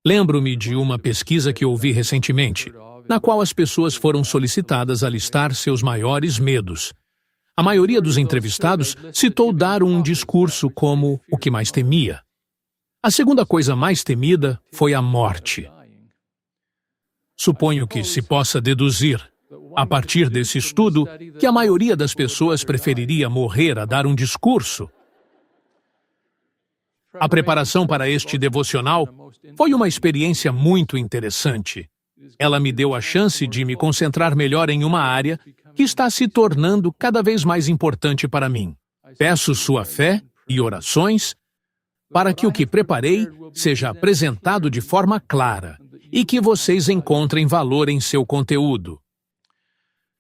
Lembro-me de uma pesquisa que ouvi recentemente, na qual as pessoas foram solicitadas a listar seus maiores medos. A maioria dos entrevistados citou dar um discurso como o que mais temia. A segunda coisa mais temida foi a morte. Suponho que se possa deduzir, a partir desse estudo, que a maioria das pessoas preferiria morrer a dar um discurso. A preparação para este devocional foi uma experiência muito interessante. Ela me deu a chance de me concentrar melhor em uma área que está se tornando cada vez mais importante para mim. Peço sua fé e orações para que o que preparei seja apresentado de forma clara e que vocês encontrem valor em seu conteúdo.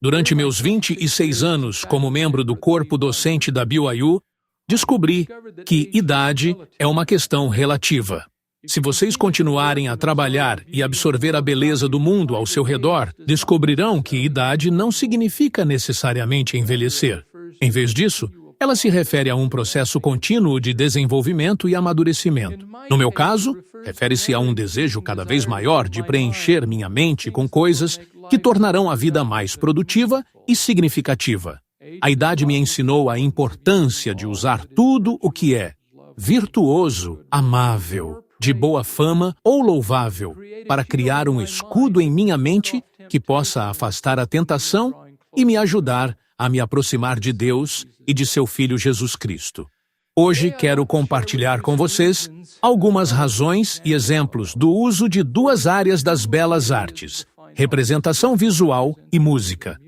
Durante meus 26 anos como membro do corpo docente da BYU, descobri que idade é uma questão relativa. Se vocês continuarem a trabalhar e absorver a beleza do mundo ao seu redor, descobrirão que idade não significa necessariamente envelhecer. Em vez disso, ela se refere a um processo contínuo de desenvolvimento e amadurecimento. No meu caso, refere-se a um desejo cada vez maior de preencher minha mente com coisas que tornarão a vida mais produtiva e significativa. A idade me ensinou a importância de usar tudo o que é virtuoso, amável, de boa fama ou louvável, para criar um escudo em minha mente que possa afastar a tentação e me ajudar a me aproximar de Deus e de seu Filho Jesus Cristo. Hoje quero compartilhar com vocês algumas razões e exemplos do uso de duas áreas das belas artes, representação visual e música,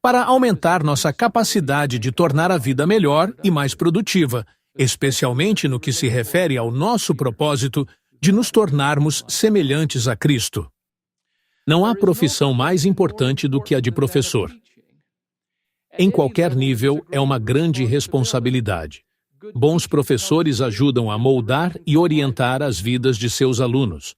para aumentar nossa capacidade de tornar a vida melhor e mais produtiva, especialmente no que se refere ao nosso propósito de nos tornarmos semelhantes a Cristo. Não há profissão mais importante do que a de professor. Em qualquer nível, é uma grande responsabilidade. Bons professores ajudam a moldar e orientar as vidas de seus alunos.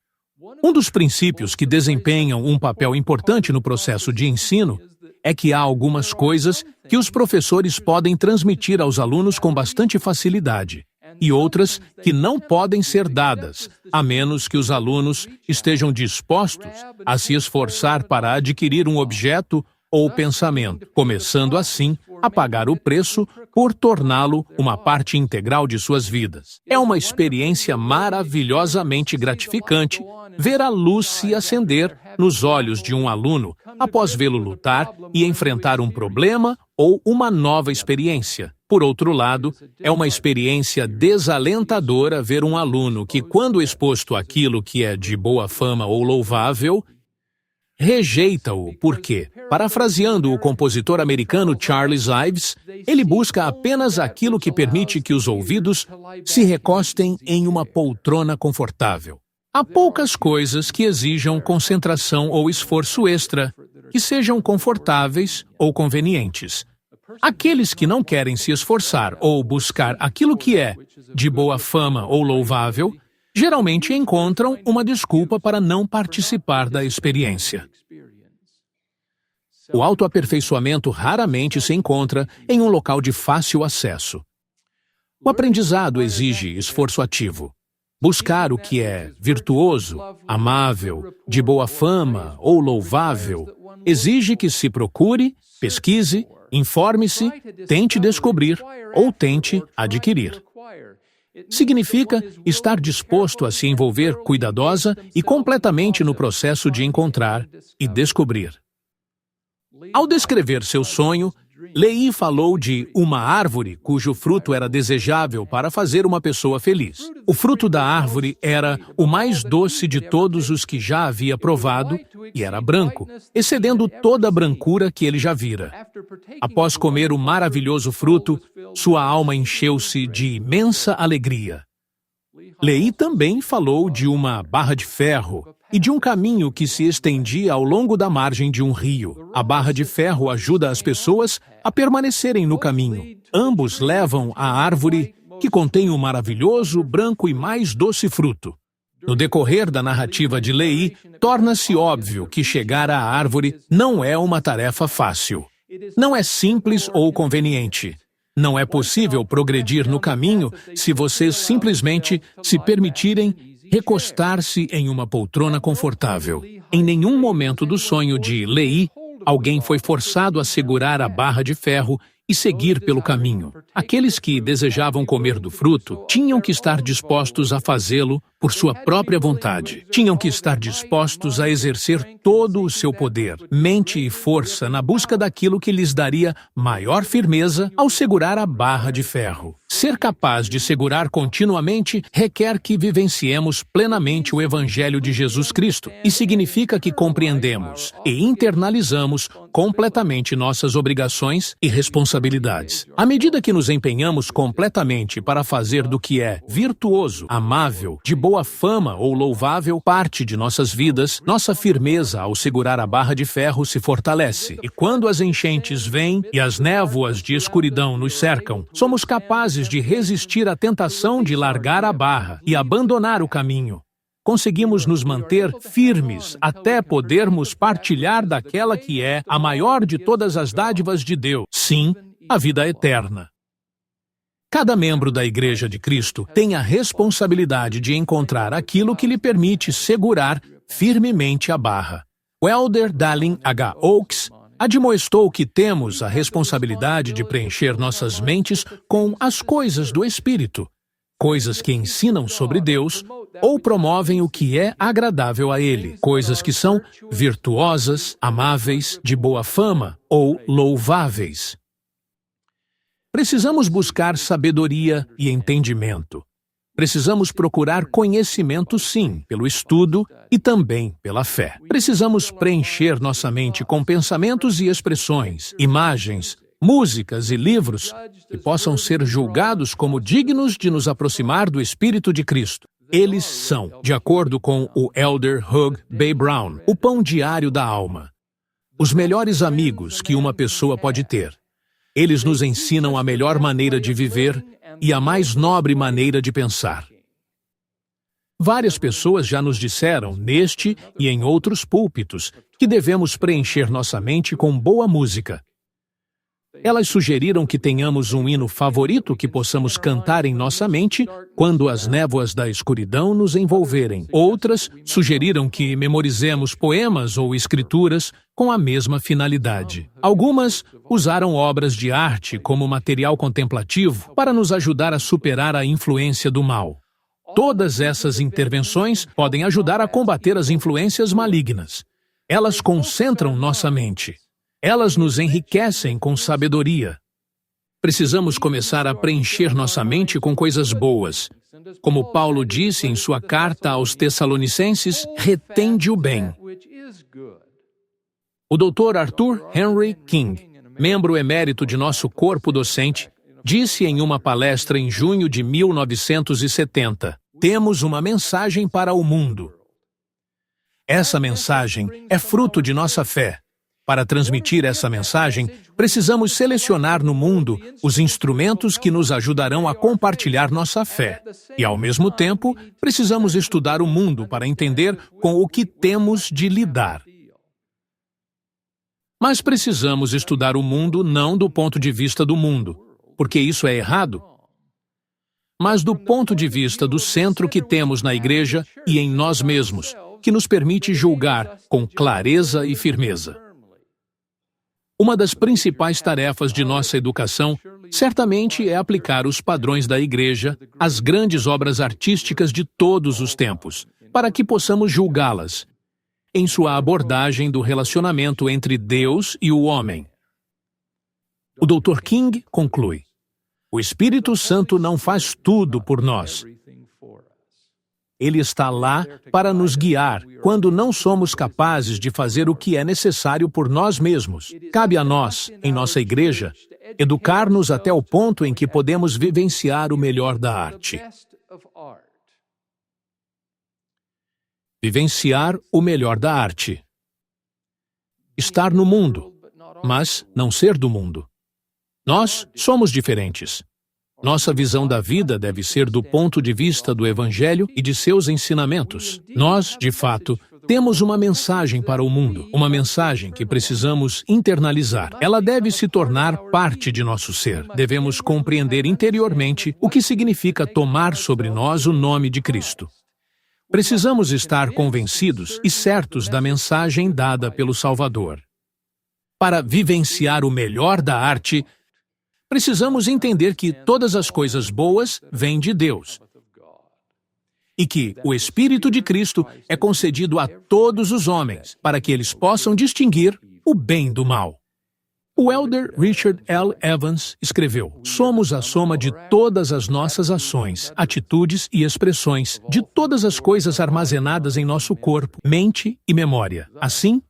Um dos princípios que desempenham um papel importante no processo de ensino é que há algumas coisas que os professores podem transmitir aos alunos com bastante facilidade, e outras que não podem ser dadas, a menos que os alunos estejam dispostos a se esforçar para adquirir um objeto ou pensamento, começando assim a pagar o preço por torná-lo uma parte integral de suas vidas. É uma experiência maravilhosamente gratificante ver a luz se acender nos olhos de um aluno após vê-lo lutar e enfrentar um problema ou uma nova experiência. Por outro lado, é uma experiência desalentadora ver um aluno que, quando exposto àquilo que é de boa fama ou louvável, rejeita-o porque, parafraseando o compositor americano Charles Ives, ele busca apenas aquilo que permite que os ouvidos se recostem em uma poltrona confortável. Há poucas coisas que exijam concentração ou esforço extra, que sejam confortáveis ou convenientes. Aqueles que não querem se esforçar ou buscar aquilo que é de boa fama ou louvável, geralmente encontram uma desculpa para não participar da experiência. O autoaperfeiçoamento raramente se encontra em um local de fácil acesso. O aprendizado exige esforço ativo. Buscar o que é virtuoso, amável, de boa fama ou louvável exige que se procure, pesquise, informe-se, tente descobrir ou tente adquirir. Significa estar disposto a se envolver cuidadosa e completamente no processo de encontrar e descobrir. Ao descrever seu sonho, Leigh falou de uma árvore cujo fruto era desejável para fazer uma pessoa feliz. O fruto da árvore era o mais doce de todos os que já havia provado e era branco, excedendo toda a brancura que ele já vira. Após comer o maravilhoso fruto, sua alma encheu-se de imensa alegria. Leigh também falou de uma barra de ferro e de um caminho que se estendia ao longo da margem de um rio. A barra de ferro ajuda as pessoas a permanecerem no caminho. Ambos levam à árvore que contém um maravilhoso, branco e mais doce fruto. No decorrer da narrativa de Leigh, torna-se óbvio que chegar à árvore não é uma tarefa fácil. Não é simples ou conveniente. Não é possível progredir no caminho se vocês simplesmente se permitirem recostar-se em uma poltrona confortável. Em nenhum momento do sonho de Lehi, alguém foi forçado a segurar a barra de ferro e seguir pelo caminho. Aqueles que desejavam comer do fruto tinham que estar dispostos a fazê-lo por sua própria vontade. Tinham que estar dispostos a exercer todo o seu poder, mente e força na busca daquilo que lhes daria maior firmeza ao segurar a barra de ferro. Ser capaz de segurar continuamente requer que vivenciemos plenamente o Evangelho de Jesus Cristo e significa que compreendemos e internalizamos completamente nossas obrigações e responsabilidades. À medida que nos empenhamos completamente para fazer do que é virtuoso, amável, de boa fama ou louvável parte de nossas vidas, nossa firmeza ao segurar a barra de ferro se fortalece. E quando as enchentes vêm e as névoas de escuridão nos cercam, somos capazes de resistir à tentação de largar a barra e abandonar o caminho. Conseguimos nos manter firmes até podermos partilhar daquela que é a maior de todas as dádivas de Deus, sim, a vida eterna. Cada membro da Igreja de Cristo tem a responsabilidade de encontrar aquilo que lhe permite segurar firmemente a barra. O elder Dallin H. Oaks admoestou que temos a responsabilidade de preencher nossas mentes com as coisas do Espírito, coisas que ensinam sobre Deus ou promovem o que é agradável a Ele, coisas que são virtuosas, amáveis, de boa fama ou louváveis. Precisamos buscar sabedoria e entendimento. Precisamos procurar conhecimento, sim, pelo estudo e também pela fé. Precisamos preencher nossa mente com pensamentos e expressões, imagens, músicas e livros que possam ser julgados como dignos de nos aproximar do Espírito de Cristo. Eles são, de acordo com o elder Hugh B. Brown, o pão diário da alma. Os melhores amigos que uma pessoa pode ter. Eles nos ensinam a melhor maneira de viver e a mais nobre maneira de pensar. Várias pessoas já nos disseram, neste e em outros púlpitos, que devemos preencher nossa mente com boa música. Elas sugeriram que tenhamos um hino favorito que possamos cantar em nossa mente quando as névoas da escuridão nos envolverem. Outras sugeriram que memorizemos poemas ou escrituras com a mesma finalidade. Algumas usaram obras de arte como material contemplativo para nos ajudar a superar a influência do mal. Todas essas intervenções podem ajudar a combater as influências malignas. Elas concentram nossa mente. Elas nos enriquecem com sabedoria. Precisamos começar a preencher nossa mente com coisas boas. Como Paulo disse em sua carta aos Tessalonicenses, retende o bem. O Dr. Arthur Henry King, membro emérito de nosso corpo docente, disse em uma palestra em junho de 1970, temos uma mensagem para o mundo. Essa mensagem é fruto de nossa fé. Para transmitir essa mensagem, precisamos selecionar no mundo os instrumentos que nos ajudarão a compartilhar nossa fé. E, ao mesmo tempo, precisamos estudar o mundo para entender com o que temos de lidar. Mas precisamos estudar o mundo não do ponto de vista do mundo, porque isso é errado, mas do ponto de vista do centro que temos na Igreja e em nós mesmos, que nos permite julgar com clareza e firmeza. Uma das principais tarefas de nossa educação certamente é aplicar os padrões da Igreja às grandes obras artísticas de todos os tempos, para que possamos julgá-las em sua abordagem do relacionamento entre Deus e o homem. O Dr. King conclui: o Espírito Santo não faz tudo por nós. Ele está lá para nos guiar quando não somos capazes de fazer o que é necessário por nós mesmos. Cabe a nós, em nossa igreja, educar-nos até o ponto em que podemos vivenciar o melhor da arte. Vivenciar o melhor da arte. Estar no mundo, mas não ser do mundo. Nós somos diferentes. Nossa visão da vida deve ser do ponto de vista do Evangelho e de seus ensinamentos. Nós, de fato, temos uma mensagem para o mundo, uma mensagem que precisamos internalizar. Ela deve se tornar parte de nosso ser. Devemos compreender interiormente o que significa tomar sobre nós o nome de Cristo. Precisamos estar convencidos e certos da mensagem dada pelo Salvador. Para vivenciar o melhor da arte, precisamos entender que todas as coisas boas vêm de Deus e que o Espírito de Cristo é concedido a todos os homens para que eles possam distinguir o bem do mal. O elder Richard L. Evans escreveu: "Somos a soma de todas as nossas ações, atitudes e expressões, de todas as coisas armazenadas em nosso corpo, mente e memória. Assim,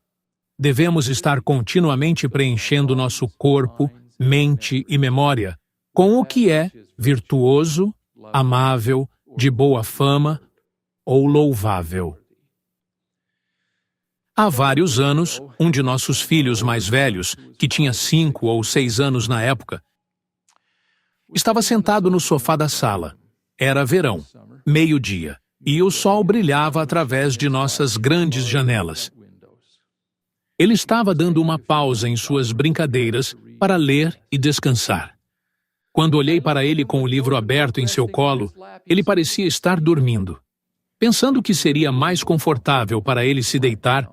devemos estar continuamente preenchendo nosso corpo, mente e memória com o que é virtuoso, amável, de boa fama ou louvável." Há vários anos, um de nossos filhos mais velhos, que tinha 5 ou 6 anos na época, estava sentado no sofá da sala. Era verão, meio-dia, e o sol brilhava através de nossas grandes janelas. Ele estava dando uma pausa em suas brincadeiras para ler e descansar. Quando olhei para ele com o livro aberto em seu colo, ele parecia estar dormindo. Pensando que seria mais confortável para ele se deitar,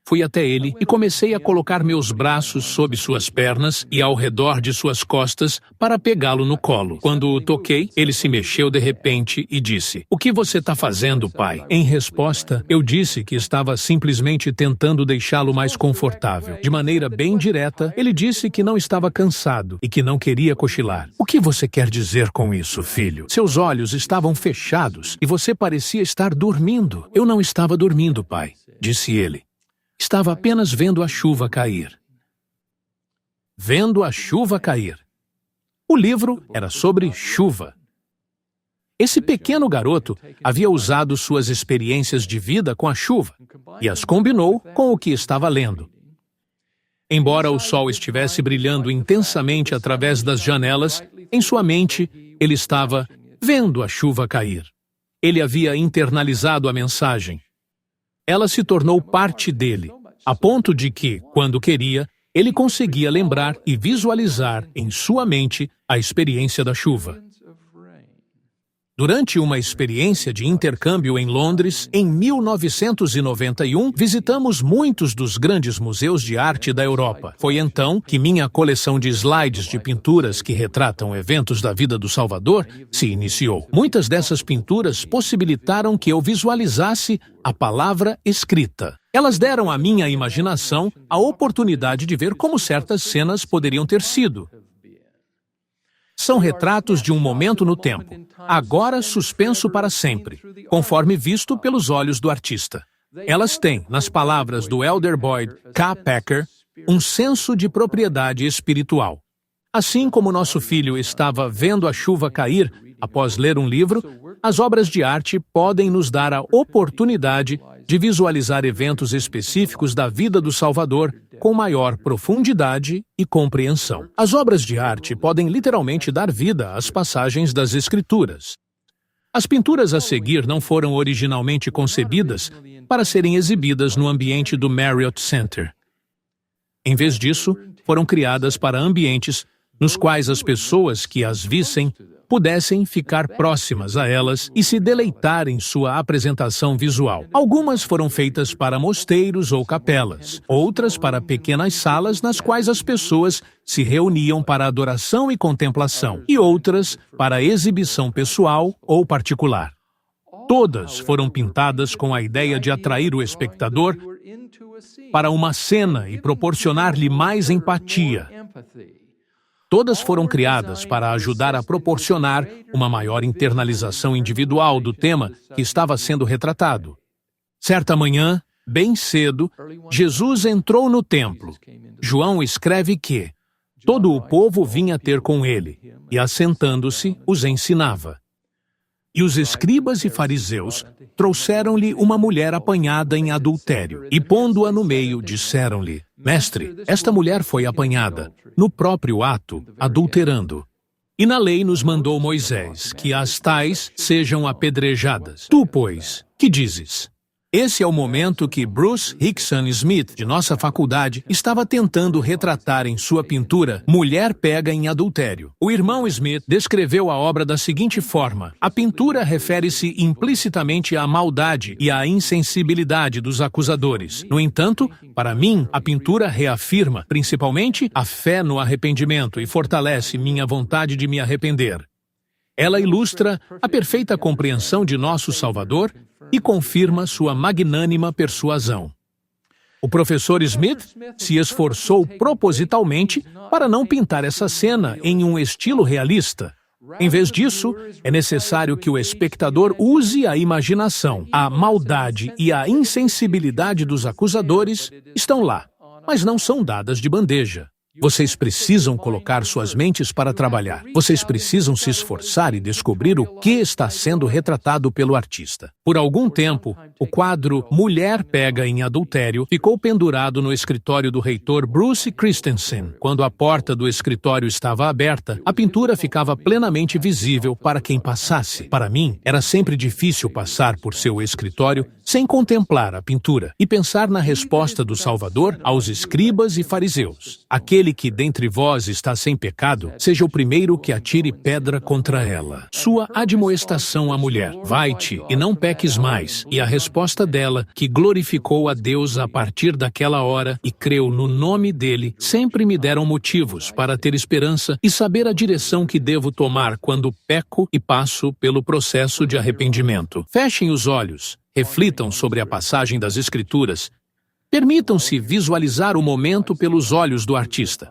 fui até ele e comecei a colocar meus braços sob suas pernas e ao redor de suas costas para pegá-lo no colo. Quando o toquei, ele se mexeu de repente e disse: "O que você está fazendo, pai?" Em resposta, eu disse que estava simplesmente tentando deixá-lo mais confortável. De maneira bem direta, ele disse que não estava cansado e que não queria cochilar. "O que você quer dizer com isso, filho? Seus olhos estavam fechados e você parecia estar dormindo." "Eu não estava dormindo, pai", disse ele. "Estava apenas vendo a chuva cair." Vendo a chuva cair. O livro era sobre chuva. Esse pequeno garoto havia usado suas experiências de vida com a chuva e as combinou com o que estava lendo. Embora o sol estivesse brilhando intensamente através das janelas, em sua mente ele estava vendo a chuva cair. Ele havia internalizado a mensagem. Ela se tornou parte dele, a ponto de que, quando queria, ele conseguia lembrar e visualizar em sua mente a experiência da chuva. Durante uma experiência de intercâmbio em Londres, em 1991, visitamos muitos dos grandes museus de arte da Europa. Foi então que minha coleção de slides de pinturas que retratam eventos da vida do Salvador se iniciou. Muitas dessas pinturas possibilitaram que eu visualizasse a palavra escrita. Elas deram à minha imaginação a oportunidade de ver como certas cenas poderiam ter sido. São retratos de um momento no tempo, agora suspenso para sempre, conforme visto pelos olhos do artista. Elas têm, nas palavras do elder Boyd K. Packer, um senso de propriedade espiritual. Assim como nosso filho estava vendo a chuva cair após ler um livro, as obras de arte podem nos dar a oportunidade de visualizar eventos específicos da vida do Salvador com maior profundidade e compreensão. As obras de arte podem literalmente dar vida às passagens das Escrituras. As pinturas a seguir não foram originalmente concebidas para serem exibidas no ambiente do Marriott Center. Em vez disso, foram criadas para ambientes nos quais as pessoas que as vissem pudessem ficar próximas a elas e se deleitar em sua apresentação visual. Algumas foram feitas para mosteiros ou capelas, outras para pequenas salas nas quais as pessoas se reuniam para adoração e contemplação, e outras para exibição pessoal ou particular. Todas foram pintadas com a ideia de atrair o espectador para uma cena e proporcionar-lhe mais empatia. Todas foram criadas para ajudar a proporcionar uma maior internalização individual do tema que estava sendo retratado. Certa manhã, bem cedo, Jesus entrou no templo. João escreve que todo o povo vinha ter com ele, e assentando-se, os ensinava. E os escribas e fariseus trouxeram-lhe uma mulher apanhada em adultério, e pondo-a no meio, disseram-lhe: "Mestre, esta mulher foi apanhada, no próprio ato, adulterando. E na lei nos mandou Moisés que as tais sejam apedrejadas. Tu, pois, que dizes?" Esse é o momento que Bruce Hickson Smith, de nossa faculdade, estava tentando retratar em sua pintura Mulher Pega em Adultério. O irmão Smith descreveu a obra da seguinte forma: a pintura refere-se implicitamente à maldade e à insensibilidade dos acusadores. No entanto, para mim, a pintura reafirma, principalmente, a fé no arrependimento e fortalece minha vontade de me arrepender. Ela ilustra a perfeita compreensão de nosso Salvador e confirma sua magnânima persuasão. O professor Smith se esforçou propositalmente para não pintar essa cena em um estilo realista. Em vez disso, é necessário que o espectador use a imaginação. A maldade e a insensibilidade dos acusadores estão lá, mas não são dadas de bandeja. Vocês precisam colocar suas mentes para trabalhar. Vocês precisam se esforçar e descobrir o que está sendo retratado pelo artista. Por algum tempo, o quadro Mulher Pega em Adultério ficou pendurado no escritório do reitor Bruce Christensen. Quando a porta do escritório estava aberta, a pintura ficava plenamente visível para quem passasse. Para mim, era sempre difícil passar por seu escritório sem contemplar a pintura e pensar na resposta do Salvador aos escribas e fariseus. Aquele que dentre vós está sem pecado, seja o primeiro que atire pedra contra ela. Sua admoestação à mulher: vai-te e não peques mais. E a resposta dela, que glorificou a Deus a partir daquela hora e creu no nome dele, sempre me deram motivos para ter esperança e saber a direção que devo tomar quando peco e passo pelo processo de arrependimento. Fechem os olhos, reflitam sobre a passagem das Escrituras. Permitam-se visualizar o momento pelos olhos do artista.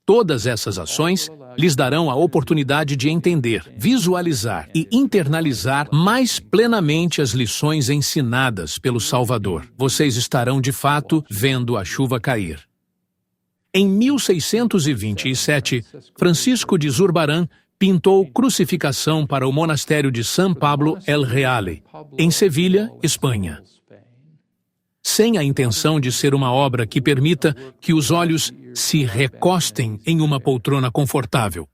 Todas essas ações lhes darão a oportunidade de entender, visualizar e internalizar mais plenamente as lições ensinadas pelo Salvador. Vocês estarão, de fato, vendo a chuva cair. Em 1627, Francisco de Zurbarán pintou Crucificação para o monastério de San Pablo el Reale, em Sevilha, Espanha. Sem a intenção de ser uma obra que permita que os olhos se recostem em uma poltrona confortável.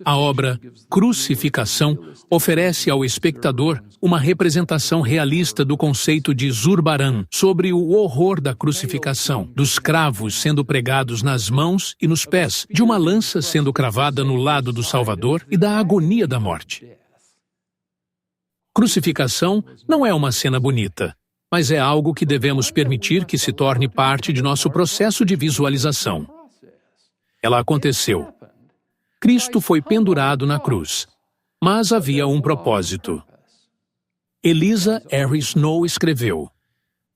A obra Crucificação oferece ao espectador uma representação realista do conceito de Zurbarán sobre o horror da crucificação, dos cravos sendo pregados nas mãos e nos pés, de uma lança sendo cravada no lado do Salvador e da agonia da morte. Crucificação não é uma cena bonita, mas é algo que devemos permitir que se torne parte de nosso processo de visualização. Ela aconteceu. Cristo foi pendurado na cruz, mas havia um propósito. Eliza R. Snow escreveu: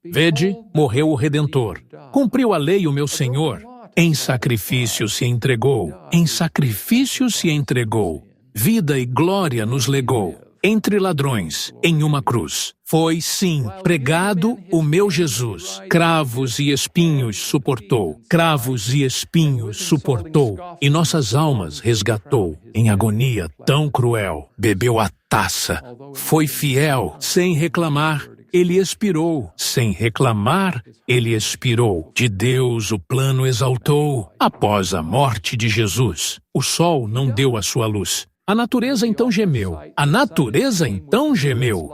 Vede, morreu o Redentor, cumpriu a lei o meu Senhor, em sacrifício se entregou, em sacrifício se entregou, vida e glória nos legou. Entre ladrões, em uma cruz. Foi, sim, pregado o meu Jesus. Cravos e espinhos suportou. Cravos e espinhos suportou. E nossas almas resgatou. Em agonia tão cruel, bebeu a taça. Foi fiel, sem reclamar. Ele expirou. Sem reclamar, ele expirou. De Deus o plano exaltou. Após a morte de Jesus, o sol não deu a sua luz. A natureza então gemeu. A natureza então gemeu.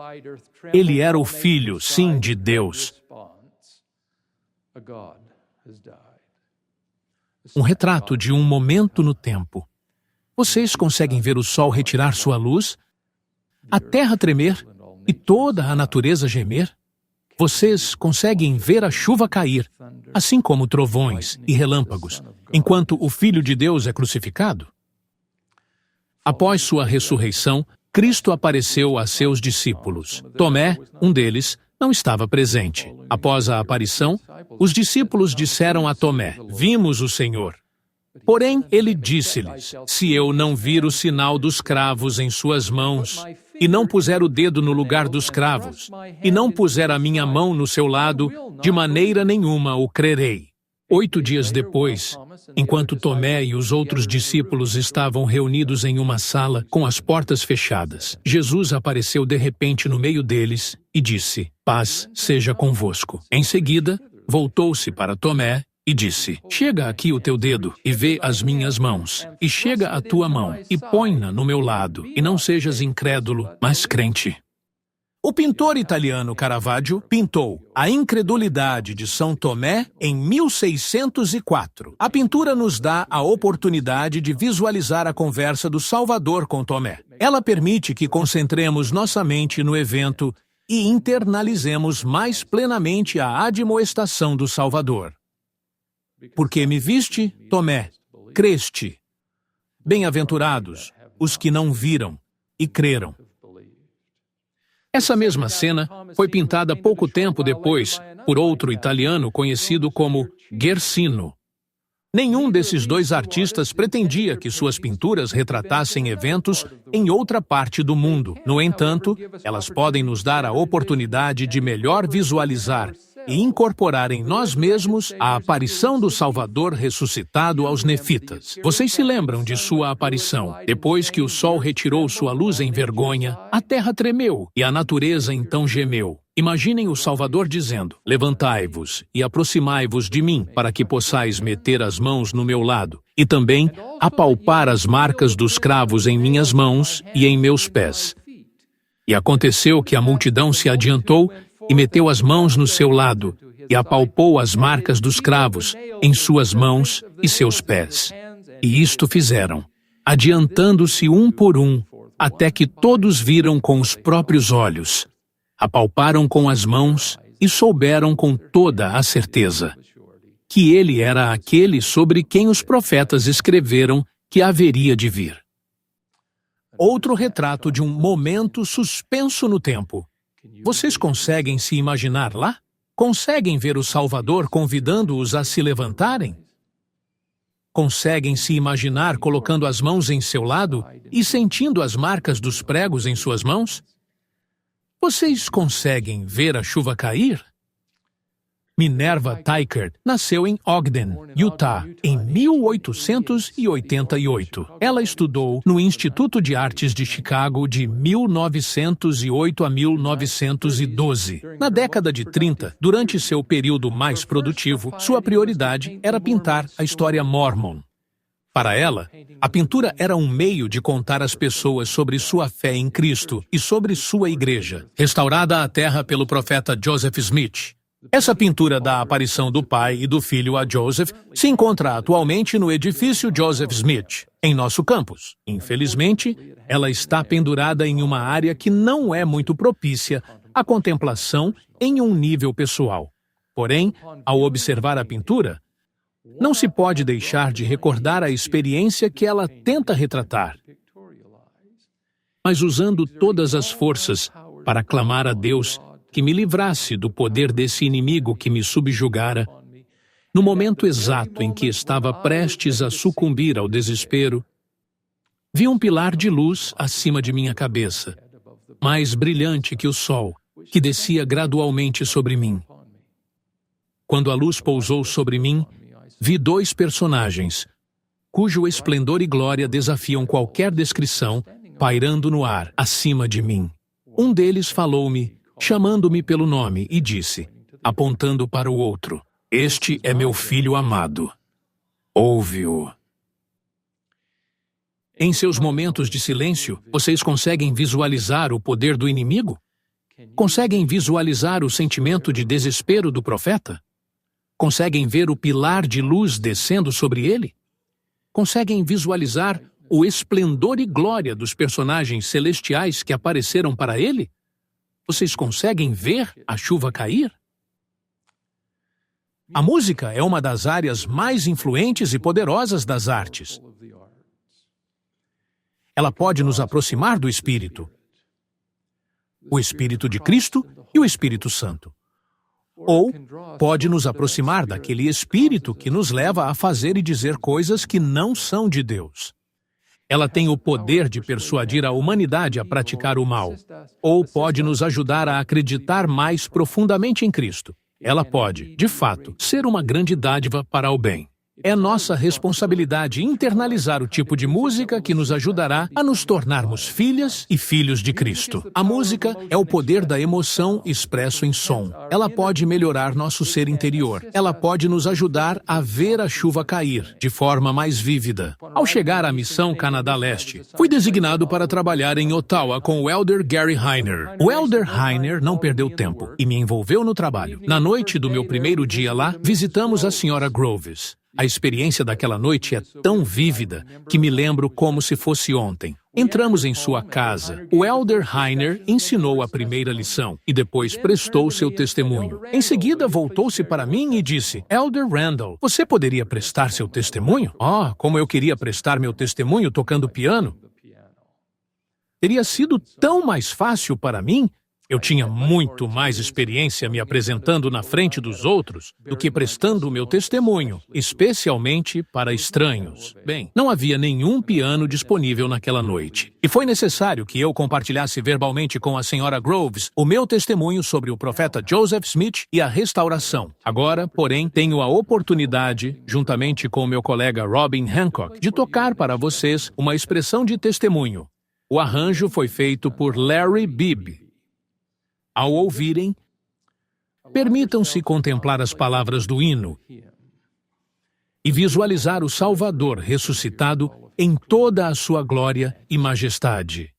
Ele era o Filho, sim, de Deus. Um retrato de um momento no tempo. Vocês conseguem ver o sol retirar sua luz? A terra tremer e toda a natureza gemer? Vocês conseguem ver a chuva cair, assim como trovões e relâmpagos, enquanto o Filho de Deus é crucificado? Após sua ressurreição, Cristo apareceu a seus discípulos. Tomé, um deles, não estava presente. Após a aparição, os discípulos disseram a Tomé: Vimos o Senhor. Porém, ele disse-lhes: Se eu não vir o sinal dos cravos em suas mãos, e não puser o dedo no lugar dos cravos, e não puser a minha mão no seu lado, de maneira nenhuma o crerei. 8 dias depois, enquanto Tomé e os outros discípulos estavam reunidos em uma sala com as portas fechadas, Jesus apareceu de repente no meio deles e disse: Paz seja convosco. Em seguida, voltou-se para Tomé e disse: Chega aqui o teu dedo e vê as minhas mãos, e chega a tua mão e põe-na no meu lado, e não sejas incrédulo, mas crente. O pintor italiano Caravaggio pintou A Incredulidade de São Tomé em 1604. A pintura nos dá a oportunidade de visualizar a conversa do Salvador com Tomé. Ela permite que concentremos nossa mente no evento e internalizemos mais plenamente a admoestação do Salvador. Porque me viste, Tomé, creste. Bem-aventurados os que não viram e creram. Essa mesma cena foi pintada pouco tempo depois por outro italiano conhecido como Guercino. Nenhum desses dois artistas pretendia que suas pinturas retratassem eventos em outra parte do mundo. No entanto, elas podem nos dar a oportunidade de melhor visualizar e incorporar em nós mesmos a aparição do Salvador ressuscitado aos nefitas. Vocês se lembram de sua aparição? Depois que o sol retirou sua luz em vergonha, a terra tremeu e a natureza então gemeu. Imaginem o Salvador dizendo: levantai-vos e aproximai-vos de mim, para que possais meter as mãos no meu lado, e também apalpar as marcas dos cravos em minhas mãos e em meus pés. E aconteceu que a multidão se adiantou e meteu as mãos no seu lado, e apalpou as marcas dos cravos em suas mãos e seus pés. E isto fizeram, adiantando-se um por um, até que todos viram com os próprios olhos, apalparam com as mãos e souberam com toda a certeza que ele era aquele sobre quem os profetas escreveram que haveria de vir. Outro retrato de um momento suspenso no tempo. Vocês conseguem se imaginar lá? Conseguem ver o Salvador convidando-os a se levantarem? Conseguem se imaginar colocando as mãos em seu lado e sentindo as marcas dos pregos em suas mãos? Vocês conseguem ver a chuva cair? Minerva Teichert nasceu em Ogden, Utah, em 1888. Ela estudou no Instituto de Artes de Chicago de 1908 a 1912. Na década de 30, durante seu período mais produtivo, sua prioridade era pintar a história Mormon. Para ela, a pintura era um meio de contar às pessoas sobre sua fé em Cristo e sobre sua igreja, restaurada à terra pelo profeta Joseph Smith. Essa pintura da aparição do pai e do filho a Joseph se encontra atualmente no edifício Joseph Smith, em nosso campus. Infelizmente, ela está pendurada em uma área que não é muito propícia à contemplação em um nível pessoal. Porém, ao observar a pintura, não se pode deixar de recordar a experiência que ela tenta retratar, mas usando todas as forças para clamar a Deus que me livrasse do poder desse inimigo que me subjugara. No momento exato em que estava prestes a sucumbir ao desespero, vi um pilar de luz acima de minha cabeça, mais brilhante que o sol, que descia gradualmente sobre mim. Quando a luz pousou sobre mim, vi dois personagens, cujo esplendor e glória desafiam qualquer descrição, pairando no ar, acima de mim. Um deles falou-me, chamando-me pelo nome, e disse, apontando para o outro: este é meu filho amado. Ouve-o. Em seus momentos de silêncio, vocês conseguem visualizar o poder do inimigo? Conseguem visualizar o sentimento de desespero do profeta? Conseguem ver o pilar de luz descendo sobre ele? Conseguem visualizar o esplendor e glória dos personagens celestiais que apareceram para ele? Vocês conseguem ver a chuva cair? A música é uma das áreas mais influentes e poderosas das artes. Ela pode nos aproximar do Espírito, o Espírito de Cristo e o Espírito Santo. Ou pode nos aproximar daquele Espírito que nos leva a fazer e dizer coisas que não são de Deus. Ela tem o poder de persuadir a humanidade a praticar o mal, ou pode nos ajudar a acreditar mais profundamente em Cristo. Ela pode, de fato, ser uma grande dádiva para o bem. É nossa responsabilidade internalizar o tipo de música que nos ajudará a nos tornarmos filhas e filhos de Cristo. A música é o poder da emoção expresso em som. Ela pode melhorar nosso ser interior. Ela pode nos ajudar a ver a chuva cair de forma mais vívida. Ao chegar à missão Canadá Leste, fui designado para trabalhar em Ottawa com o Elder Gary Heiner. O Elder Heiner não perdeu tempo e me envolveu no trabalho. Na noite do meu primeiro dia lá, visitamos a Sra. Groves. A experiência daquela noite é tão vívida que me lembro como se fosse ontem. Entramos em sua casa. O Elder Heiner ensinou a primeira lição e depois prestou seu testemunho. Em seguida, voltou-se para mim e disse: Elder Randall, você poderia prestar seu testemunho? Oh, como eu queria prestar meu testemunho tocando piano! Teria sido tão mais fácil para mim. Eu tinha muito mais experiência me apresentando na frente dos outros do que prestando o meu testemunho, especialmente para estranhos. Bem, não havia nenhum piano disponível naquela noite. E foi necessário que eu compartilhasse verbalmente com a Sra. Groves o meu testemunho sobre o profeta Joseph Smith e a restauração. Agora, porém, tenho a oportunidade, juntamente com meu colega Robin Hancock, de tocar para vocês uma expressão de testemunho. O arranjo foi feito por Larry Bibb. Ao ouvirem, permitam-se contemplar as palavras do hino e visualizar o Salvador ressuscitado em toda a sua glória e majestade.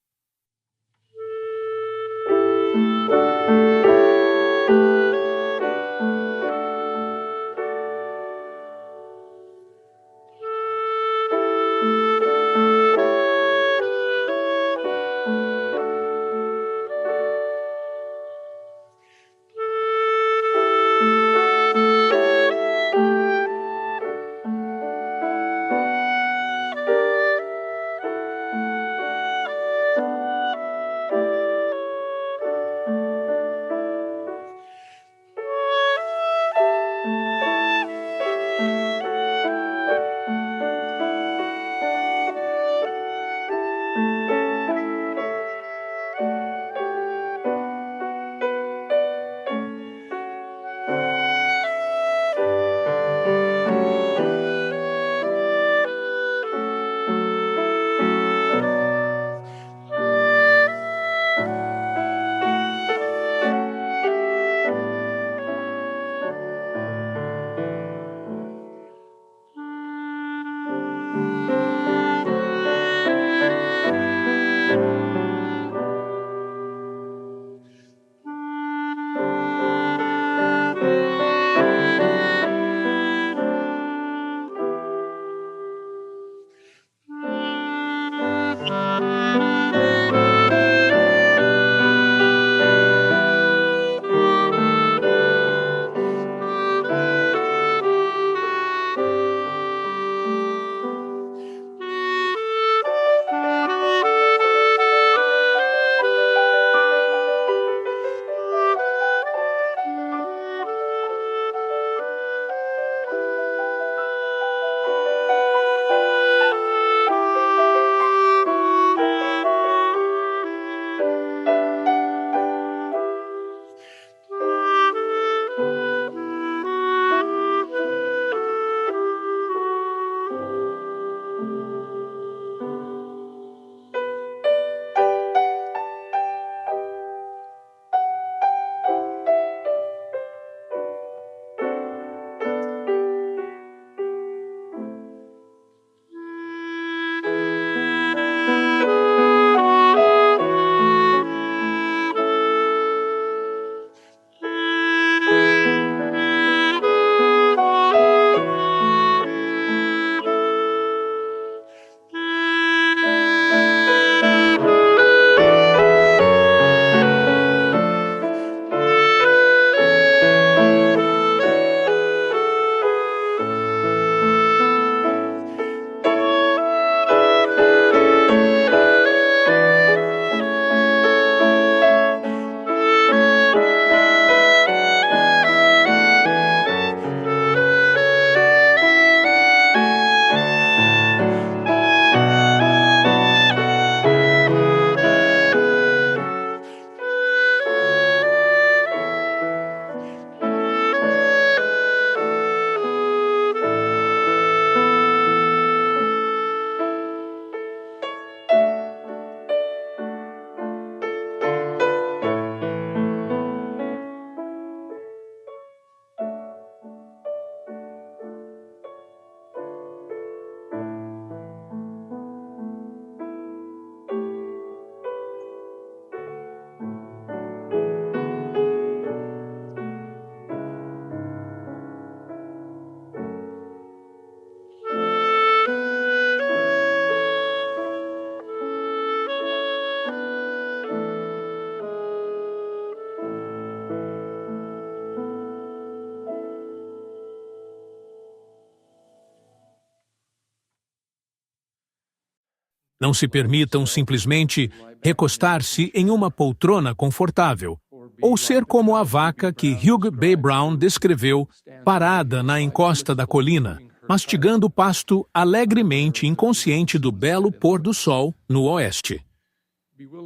Não se permitam simplesmente recostar-se em uma poltrona confortável, ou ser como a vaca que Hugh B. Brown descreveu, parada na encosta da colina, mastigando o pasto alegremente inconsciente do belo pôr do sol no oeste.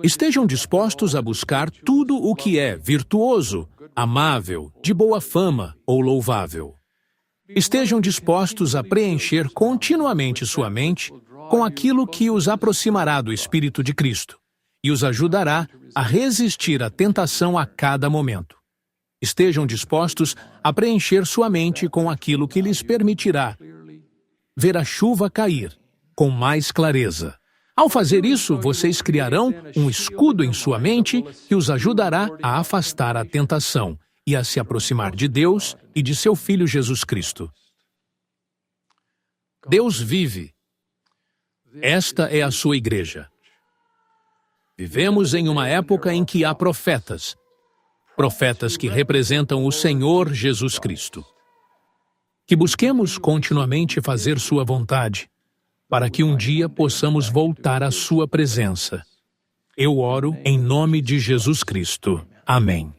Estejam dispostos a buscar tudo o que é virtuoso, amável, de boa fama ou louvável. Estejam dispostos a preencher continuamente sua mente com aquilo que os aproximará do Espírito de Cristo e os ajudará a resistir à tentação a cada momento. Estejam dispostos a preencher sua mente com aquilo que lhes permitirá ver a chuva cair com mais clareza. Ao fazer isso, vocês criarão um escudo em sua mente que os ajudará a afastar a tentação e a se aproximar de Deus e de seu Filho Jesus Cristo. Deus vive. Esta é a sua igreja. Vivemos em uma época em que há profetas que representam o Senhor Jesus Cristo. Que busquemos continuamente fazer sua vontade, para que um dia possamos voltar à sua presença. Eu oro em nome de Jesus Cristo. Amém.